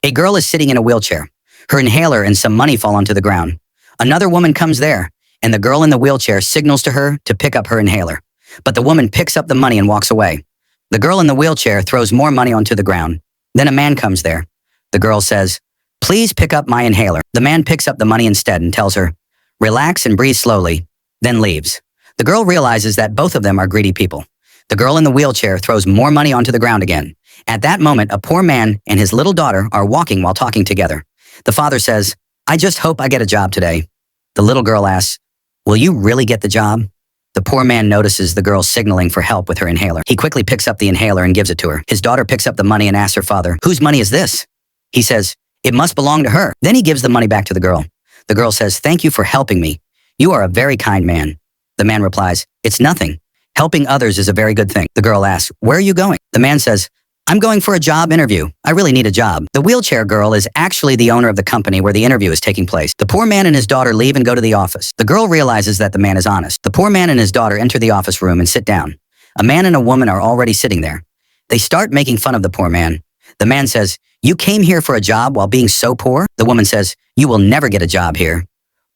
A girl is sitting in a wheelchair. Her inhaler and some money fall onto the ground. Another woman comes there, and the girl in the wheelchair signals to her to pick up her inhaler. But the woman picks up the money and walks away. The girl in the wheelchair throws more money onto the ground. Then a man comes there. The girl says, "Please pick up my inhaler." The man picks up the money instead and tells her, "Relax and breathe slowly," then leaves. The girl realizes that both of them are greedy people. The girl in the wheelchair throws more money onto the ground again. At that moment, a poor man and his little daughter are walking while talking together. The father says, "I just hope I get a job today." The little girl asks, "Will you really get the job?" The poor man notices the girl signaling for help with her inhaler. He quickly picks up the inhaler and gives it to her. His daughter picks up the money and asks her father, "Whose money is this?" He says, "It must belong to her." Then he gives the money back to the girl. The girl says, "Thank you for helping me. You are a very kind man." The man replies, "It's nothing. Helping others is a very good thing." The girl asks, "Where are you going?" The man says, "I'm going for a job interview. I really need a job." The wheelchair girl is actually the owner of the company where the interview is taking place. The poor man and his daughter leave and go to the office. The girl realizes that the man is honest. The poor man and his daughter enter the office room and sit down. A man and a woman are already sitting there. They start making fun of the poor man. The man says, "You came here for a job while being so poor?" The woman says, "You will never get a job here."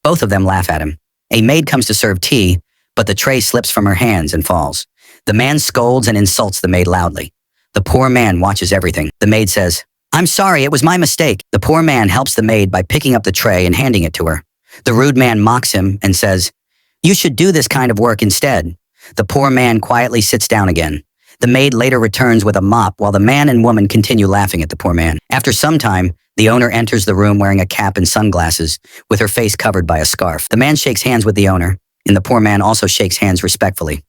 Both of them laugh at him. A maid comes to serve tea, but the tray slips from her hands and falls. The man scolds and insults the maid loudly. The poor man watches everything. The maid says, "I'm sorry, it was my mistake." The poor man helps the maid by picking up the tray and handing it to her. The rude man mocks him and says, "You should do this kind of work instead." The poor man quietly sits down again. The maid later returns with a mop while the man and woman continue laughing at the poor man. After some time, the owner enters the room wearing a cap and sunglasses, with her face covered by a scarf. The man shakes hands with the owner, and the poor man also shakes hands respectfully.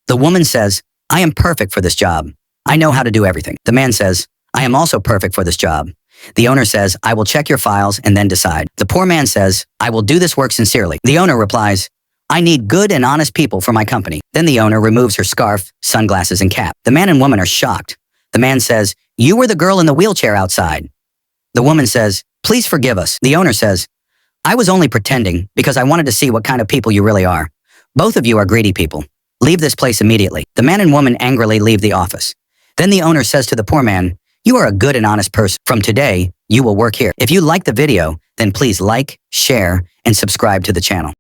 The woman says, "I am perfect for this job. I know how to do everything." The man says, "I am also perfect for this job." The owner says, "I will check your files and then decide." The poor man says, "I will do this work sincerely." The owner replies, "I need good and honest people for my company." Then the owner removes her scarf, sunglasses, and cap. The man and woman are shocked. The man says, "You were the girl in the wheelchair outside." The woman says, "Please forgive us." The owner says, "I was only pretending because I wanted to see what kind of people you really are. Both of you are greedy people. Leave this place immediately." The man and woman angrily leave the office. Then the owner says to the poor man, "You are a good and honest person. From today, you will work here." If you like the video, then please like, share, and subscribe to the channel.